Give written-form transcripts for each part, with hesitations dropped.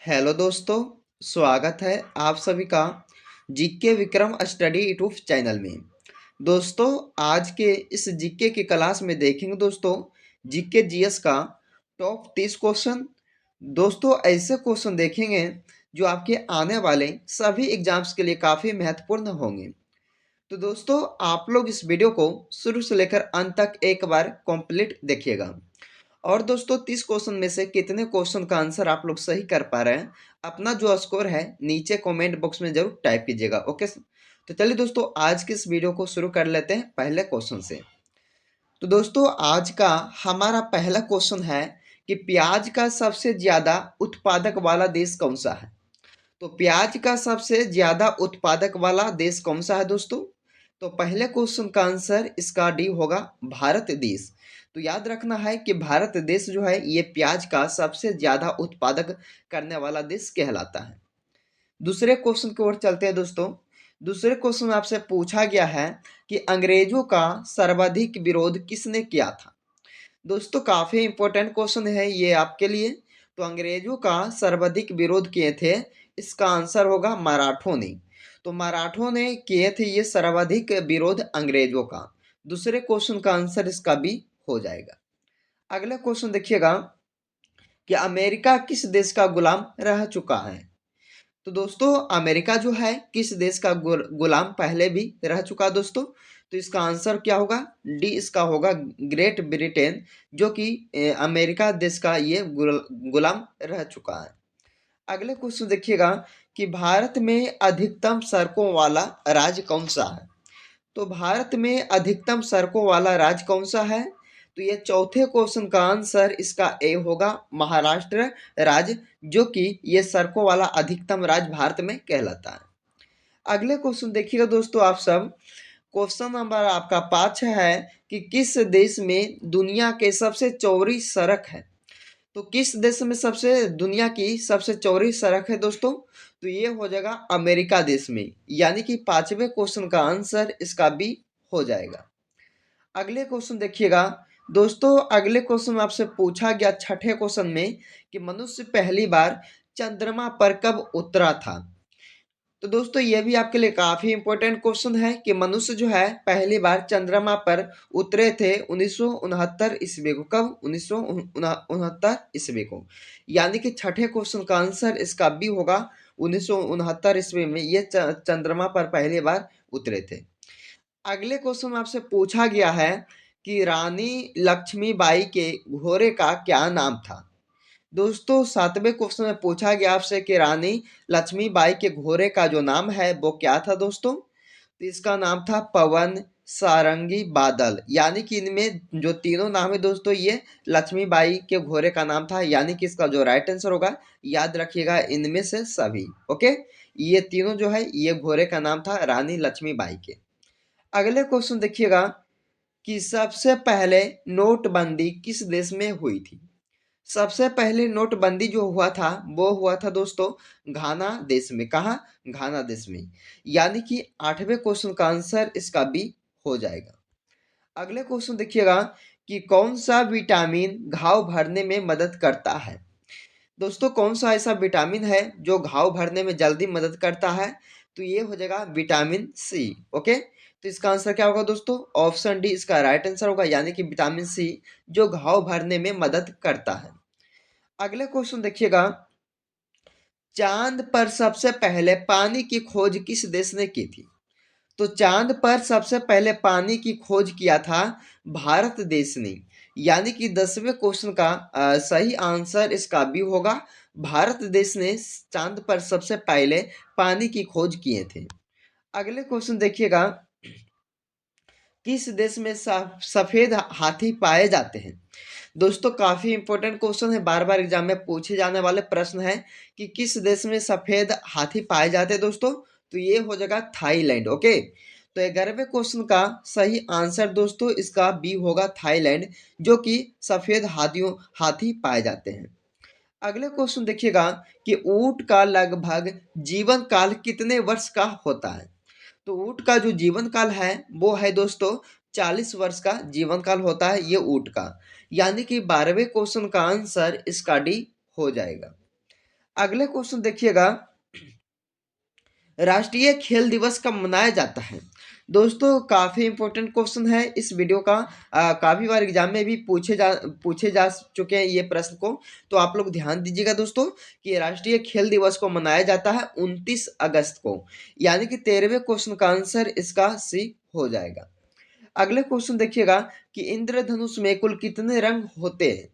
Hello दोस्तों, स्वागत है आप सभी का GK Vikram study YouTube channel में। दोस्तों, आज के इस जीके की क्लास में देखेंगे दोस्तों जीके जीएस का टॉप 30 क्वेश्चन। दोस्तों, ऐसे क्वेश्चन देखेंगे जो आपके आने वाले सभी एग्जाम्स के लिए काफ़ी महत्वपूर्ण होंगे। तो दोस्तों, आप लोग इस वीडियो को शुरू से लेकर अंत तक एक बार कंप्लीट देखिएगा। और दोस्तों, 30 क्वेश्चन में से कितने क्वेश्चन का आंसर आप लोग सही कर पा रहे हैं, अपना जो स्कोर है नीचे कमेंट बॉक्स में जरूर टाइप कीजिएगा। ओके, तो चलिए दोस्तों, आज के इस वीडियो को शुरू कर लेते हैं पहले क्वेश्चन से। तो दोस्तों, आज का हमारा पहला क्वेश्चन है कि प्याज का सबसे ज्यादा उत्पादक वाला देश कौन सा है। तो प्याज का सबसे ज्यादा उत्पादक वाला देश कौन सा है दोस्तों? तो पहले क्वेश्चन का आंसर इसका डी होगा, भारत देश। तो याद रखना है कि भारत देश जो है ये प्याज का सबसे ज्यादा उत्पादक करने वाला देश कहलाता है। दूसरे क्वेश्चन की ओर चलते हैं दोस्तों। दूसरे क्वेश्चन में आपसे पूछा गया है कि अंग्रेजों का सर्वाधिक विरोध किसने किया था। दोस्तों, काफी इंपॉर्टेंट क्वेश्चन है ये आपके लिए। तो अंग्रेजों का सर्वाधिक विरोध किए थे, इसका आंसर होगा मराठों ने। तो मराठों ने किए थे ये सर्वाधिक विरोध अंग्रेजों का। दूसरे क्वेश्चन का आंसर इसका भी हो जाएगा। अगला क्वेश्चन देखिएगा कि अमेरिका किस देश का गुलाम रह चुका है। तो दोस्तों, अमेरिका जो है किस देश का गुलाम पहले भी रह चुका है दोस्तों? तो इसका आंसर क्या होगा? डी इसका होगा, ग्रेट ब्रिटेन, जो कि अमेरिका देश का ये गुलाम रह चुका है। अगले क्वेश्चन देखिएगा कि भारत में अधिकतम सड़कों वाला राज्य कौन सा है। तो भारत में अधिकतम सड़कों वाला राज्य कौन सा है? तो ये चौथे क्वेश्चन का आंसर इसका ए होगा, महाराष्ट्र राज्य, जो कि ये सड़कों वाला अधिकतम राज्य भारत में कहलाता है। अगले क्वेश्चन देखिएगा दोस्तों आप सब। क्वेश्चन नंबर आपका 5 है कि किस देश में दुनिया के सबसे चौड़ी सड़क है। तो किस देश में सबसे दुनिया की सबसे चौड़ी सड़क है दोस्तों? तो ये हो जाएगा अमेरिका देश में, यानी कि पांचवें क्वेश्चन का आंसर इसका बी हो जाएगा। अगले क्वेश्चन देखिएगा दोस्तों। अगले क्वेश्चन में आपसे पूछा गया छठे क्वेश्चन में कि मनुष्य पहली बार चंद्रमा पर कब उतरा था। तो दोस्तों, ये भी आपके लिए काफी इंपॉर्टेंट क्वेश्चन है कि मनुष्य जो है पहली बार चंद्रमा पर उतरे थे 1969 ईस्वी को। कब? 1969 ईस्वी को। यानी कि छठे क्वेश्चन का आंसर इसका बी होगा, 1969 ईस्वी में ये चंद्रमा पर पहली बार उतरे थे। अगले क्वेश्चन में आपसे पूछा गया है कि रानी लक्ष्मीबाई के घोड़े का क्या नाम था। दोस्तों, सातवें क्वेश्चन में पूछा गया आपसे कि रानी लक्ष्मीबाई के घोड़े का जो नाम है वो क्या था दोस्तों? तो इसका नाम था पवन, सारंगी, बादल। यानी कि इनमें जो तीनों नाम है दोस्तों, ये लक्ष्मीबाई के घोड़े का नाम था। यानी कि इसका जो राइट आंसर होगा, याद रखिएगा, इनमें से सभी। ओके, ये तीनों जो है ये घोड़े का नाम था रानी लक्ष्मीबाई के। अगले क्वेश्चन देखिएगा कि सबसे पहले नोटबंदी किस देश में हुई थी। सबसे पहले नोटबंदी जो हुआ था वो हुआ था दोस्तों घाना देश में। कहा? घाना देश में। यानी कि आठवें क्वेश्चन का आंसर इसका बी हो जाएगा। अगले क्वेश्चन देखिएगा कि कौन सा विटामिन घाव भरने में मदद करता है। दोस्तों, कौन सा ऐसा विटामिन है जो घाव भरने में जल्दी मदद करता है? तो ये हो जाएगा विटामिन सी। ओके, तो इसका आंसर क्या होगा दोस्तों? ऑप्शन डी इसका राइट आंसर होगा, यानी कि विटामिन सी जो घाव भरने में मदद करता है। अगले क्वेश्चन देखिएगा, चांद पर सबसे पहले पानी की खोज किस देश ने की थी। तो चांद पर सबसे पहले पानी की खोज किया था भारत देश ने। यानी कि 10वें क्वेश्चन का सही आंसर इसका भी होगा, भारत देश ने चांद पर सबसे पहले पानी की खोज किए थे। अगले क्वेश्चन देखिएगा, किस देश में सफेद हाथी पाए जाते हैं। दोस्तों, काफी इंपॉर्टेंट क्वेश्चन है, बार बार एग्जाम में पूछे जाने वाले प्रश्न है कि किस देश में सफेद हाथी पाए जाते हैं दोस्तों। तो ये हो जाएगा थाईलैंड। ओके, तो 11वें क्वेश्चन का सही आंसर दोस्तों इसका बी होगा, थाईलैंड, जो कि सफेद हाथी पाए जाते हैं। अगले क्वेश्चन देखिएगा कि ऊंट का लगभग जीवन काल कितने वर्ष का होता है। तो ऊंट का जो जीवन काल है वो है दोस्तों 40 वर्ष का जीवन काल होता है ये ऊंट का। यानी कि 12वें क्वेश्चन का आंसर इसका डी हो जाएगा। अगले क्वेश्चन देखिएगा, राष्ट्रीय खेल दिवस कब मनाया जाता है? दोस्तों काफ़ी इंपॉर्टेंट क्वेश्चन है इस वीडियो का। काफ़ी बार एग्जाम में भी पूछे जा चुके हैं ये प्रश्न को। तो आप लोग ध्यान दीजिएगा दोस्तों कि राष्ट्रीय खेल दिवस को मनाया जाता है 29 अगस्त को, यानी कि 13वें क्वेश्चन का आंसर इसका सी हो जाएगा। अगले क्वेश्चन देखिएगा कि इंद्रधनुष में कुल कितने रंग होते हैं?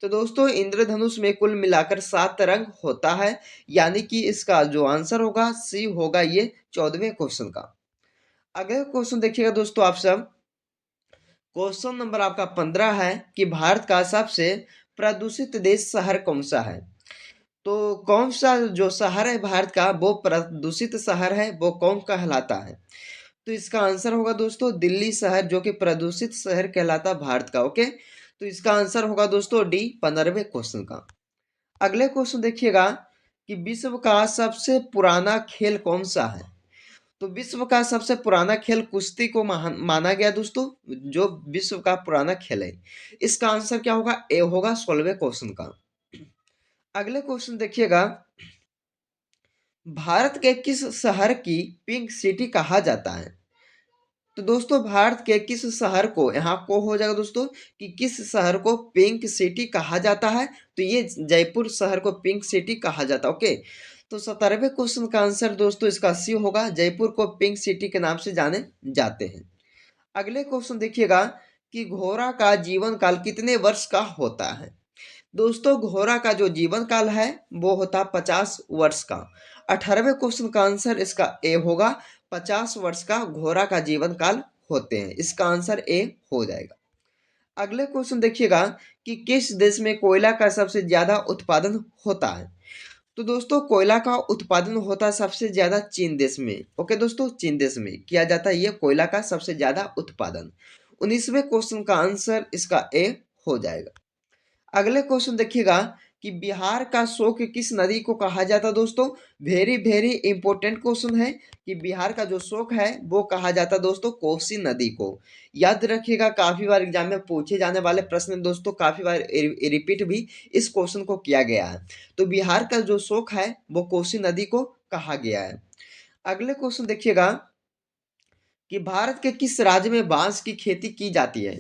तो दोस्तों इंद्रधनुष में कुल मिलाकर 7 रंग होता है, यानी कि इसका जो आंसर होगा सी होगा ये 14वें क्वेश्चन का। अगले क्वेश्चन देखिएगा दोस्तों आप सब, क्वेश्चन नंबर आपका 15 है कि भारत का सबसे प्रदूषित देश शहर कौन सा है? तो कौन सा जो शहर है भारत का वो प्रदूषित शहर है, वो कौन कहलाता है? तो इसका आंसर होगा दोस्तों दिल्ली शहर, जो कि प्रदूषित शहर कहलाता है भारत का। ओके, तो इसका आंसर होगा दोस्तों डी 15वें क्वेश्चन का। अगले क्वेश्चन देखिएगा कि विश्व का सबसे पुराना खेल कौन सा है? तो विश्व का सबसे पुराना खेल कुश्ती को माना गया दोस्तों, जो विश्व का पुराना खेल है। इसका आंसर क्या होगा? ए होगा 16वें क्वेश्चन का। अगले क्वेश्चन देखिएगा, भारत के किस शहर की पिंक सिटी कहा जाता है? तो दोस्तों भारत के किस शहर को, यहाँ को हो जाएगा दोस्तों कि किस शहर को पिंक सिटी कहा जाता है? तो ये जयपुर शहर को पिंक सिटी कहा जाता है। ओके, तो 17वें क्वेश्चन का आंसर दोस्तों इसका सी होगा, जयपुर को पिंक सिटी के नाम से जाने जाते हैं। अगले क्वेश्चन देखिएगा कि घोड़ा का जीवन काल कितने वर्ष का होता है? दोस्तों घोड़ा का जो जीवन काल है वो होता 50 वर्ष का। 18वें क्वेश्चन का आंसर इसका ए होगा, 50 वर्ष का घोड़ा का जीवन काल होते हैं। इसका आंसर ए हो जाएगा। अगले क्वेश्चन देखिएगा कि किस देश में कोयला का सबसे ज्यादा उत्पादन होता है? तो दोस्तों कोयला का उत्पादन होता है सबसे ज्यादा चीन देश में। ओके दोस्तों, चीन देश में किया जाता है ये कोयला का सबसे ज्यादा उत्पादन। 19वें क्वेश्चन का आंसर इसका ए हो जाएगा। अगले क्वेश्चन देखिएगा कि बिहार का शोक किस नदी को कहा जाता है? दोस्तों वेरी वेरी इंपॉर्टेंट क्वेश्चन है कि बिहार का जो शोक है वो कहा जाता है दोस्तों कोसी नदी को। याद रखिएगा, काफी बार एग्जाम में पूछे जाने वाले प्रश्न दोस्तों, काफी बार रिपीट भी इस क्वेश्चन को किया गया है। तो बिहार का जो शोक है वो कोसी नदी को कहा गया है। अगले क्वेश्चन देखिएगा कि भारत के किस राज्य में बांस की खेती की जाती है?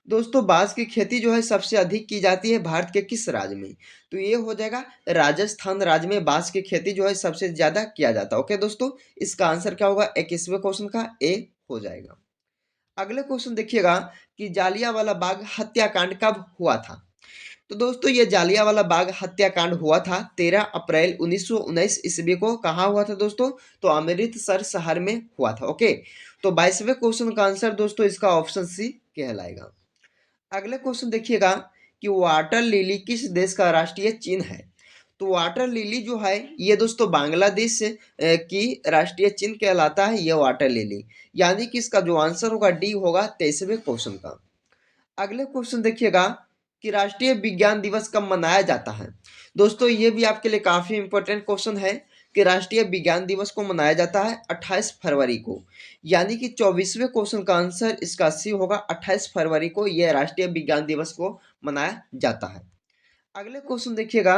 दोस्तों बांस की खेती जो है सबसे अधिक की जाती है भारत के किस राज्य में? तो ये हो जाएगा राजस्थान राज्य में बांस की खेती जो है सबसे ज्यादा किया जाता है। ओके दोस्तों, इसका आंसर क्या होगा? 21वें क्वेश्चन का ए हो जाएगा। अगले क्वेश्चन देखिएगा कि जालियांवाला बाग हत्याकांड कब हुआ था? तो दोस्तों ये जालियांवाला बाग हत्याकांड हुआ था 13 अप्रैल 1919 ईस्वी को। कहाँ हुआ था दोस्तों? तो अमृतसर शहर में हुआ था। ओके, तो 22वें क्वेश्चन का आंसर दोस्तों इसका ऑप्शन सी कहलाएगा। अगले क्वेश्चन देखिएगा कि वाटर लिली किस देश का राष्ट्रीय चिन्ह है? तो वाटर लिली जो है ये दोस्तों बांग्लादेश की राष्ट्रीय चिन्ह कहलाता है ये वाटर लिली, यानी कि इसका जो आंसर होगा डी होगा 23वें क्वेश्चन का। अगले क्वेश्चन देखिएगा कि राष्ट्रीय विज्ञान दिवस कब मनाया जाता है? दोस्तों ये भी आपके लिए काफी इंपॉर्टेंट क्वेश्चन है कि राष्ट्रीय विज्ञान दिवस को मनाया जाता है 28 फरवरी को, यानी कि 24वें क्वेश्चन का आंसर इसका सी होगा। 28 फरवरी को यह राष्ट्रीय विज्ञान दिवस को मनाया जाता है। अगले क्वेश्चन देखिएगा,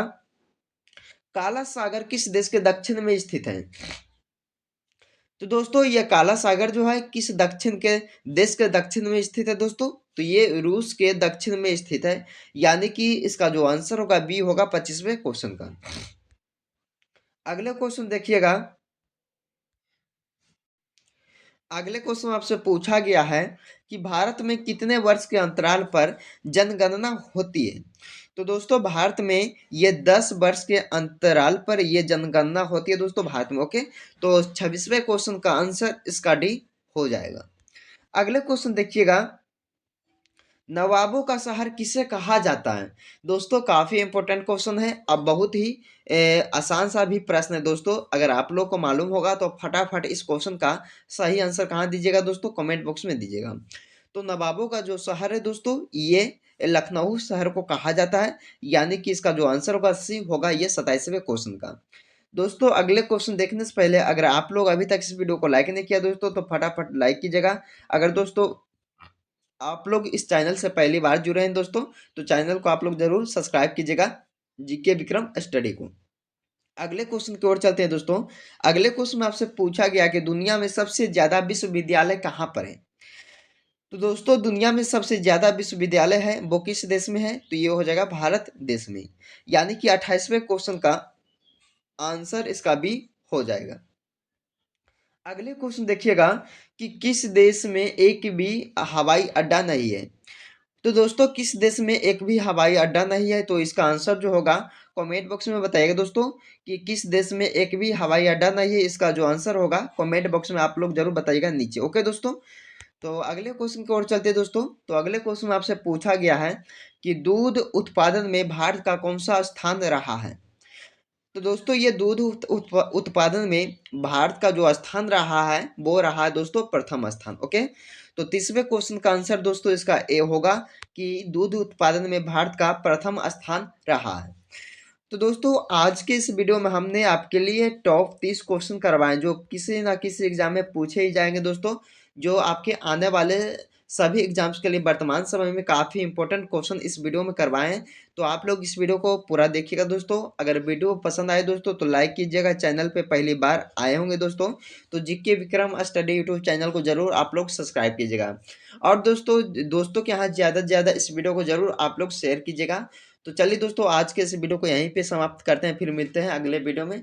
काला सागर किस देश के दक्षिण में स्थित है? तो दोस्तों ये काला सागर जो है किस दक्षिण के देश के दक्षिण में स्थित है? दोस्तों तो ये रूस के दक्षिण में स्थित है, यानी कि इसका जो आंसर होगा बी होगा 25वें क्वेश्चन का। अगले क्वेश्चन देखिएगा, अगले क्वेश्चन आपसे पूछा गया है कि भारत में कितने वर्ष के अंतराल पर जनगणना होती है? तो दोस्तों भारत में ये 10 वर्ष के अंतराल पर ये जनगणना होती है दोस्तों भारत में। ओके, तो 26वें क्वेश्चन का आंसर इसका डी हो जाएगा। अगले क्वेश्चन देखिएगा, नवाबों का शहर किसे कहा जाता है? दोस्तों काफी इंपॉर्टेंट क्वेश्चन है। अब बहुत ही आसान सा भी प्रश्न है दोस्तों, अगर आप लोग को मालूम होगा तो फटाफट इस क्वेश्चन का सही आंसर कहाँ दीजिएगा दोस्तों? कमेंट बॉक्स में दीजिएगा। तो नवाबों का जो शहर है दोस्तों ये लखनऊ शहर को कहा जाता है, यानी कि इसका जो आंसर होगा सी होगा ये 27वें क्वेश्चन का। दोस्तों अगले क्वेश्चन देखने से पहले अगर आप लोग अभी तक इस वीडियो को लाइक नहीं किया दोस्तों तो फटाफट लाइक कीजिएगा। अगर दोस्तों आप लोग इस चैनल से पहली बार जुड़े हैं दोस्तों तो चैनल को आप लोग जरूर सब्सक्राइब कीजिएगा, जीके विक्रम स्टडी को। अगले क्वेश्चन की ओर चलते हैं दोस्तों। अगले क्वेश्चन में आपसे पूछा गया कि दुनिया में सबसे ज्यादा विश्वविद्यालय कहाँ पर है। तो दोस्तों दुनिया में सबसे ज्यादा विश्वविद्यालय है वो किस देश में है, तो ये हो जाएगा भारत देश में। यानी कि 28वें क्वेश्चन का आंसर इसका बी हो जाएगा। अगले क्वेश्चन देखिएगा कि किस देश में एक भी हवाई अड्डा नहीं है। तो दोस्तों किस देश में एक भी हवाई अड्डा नहीं है, तो इसका आंसर जो होगा कमेंट बॉक्स में बताइएगा दोस्तों कि किस देश में एक भी हवाई अड्डा नहीं है। इसका जो आंसर होगा कमेंट बॉक्स में आप लोग जरूर बताइएगा नीचे। ओके दोस्तों, तो अगले क्वेश्चन की ओर चलते हैं दोस्तों। तो अगले क्वेश्चन में आपसे पूछा गया है कि दूध उत्पादन में भारत का कौन सा स्थान रहा है। तो दोस्तों ये दूध उत्पादन में भारत का जो स्थान रहा है वो रहा है दोस्तों प्रथम स्थान। ओके, तो 30वें क्वेश्चन का आंसर दोस्तों इसका ए होगा कि दूध उत्पादन में भारत का प्रथम स्थान रहा है। तो दोस्तों आज के इस वीडियो में हमने आपके लिए टॉप 30 क्वेश्चन करवाए जो किसी ना किसी एग्जाम में पूछे ही जाएंगे दोस्तों, जो आपके आने वाले सभी एग्जाम्स के लिए वर्तमान समय में काफ़ी इंपॉर्टेंट क्वेश्चन इस वीडियो में करवाए हैं। तो आप लोग इस वीडियो को पूरा देखिएगा दोस्तों। अगर वीडियो पसंद आए दोस्तों तो लाइक कीजिएगा। चैनल पे पहली बार आए होंगे दोस्तों तो GK Vikram study YouTube channel को जरूर आप लोग सब्सक्राइब कीजिएगा। और दोस्तों दोस्तों के यहाँ ज़्यादा से ज़्यादा इस वीडियो को जरूर आप लोग शेयर कीजिएगा। तो चलिए दोस्तों आज के इस वीडियो को यहीं पे समाप्त करते हैं, फिर मिलते हैं अगले वीडियो में।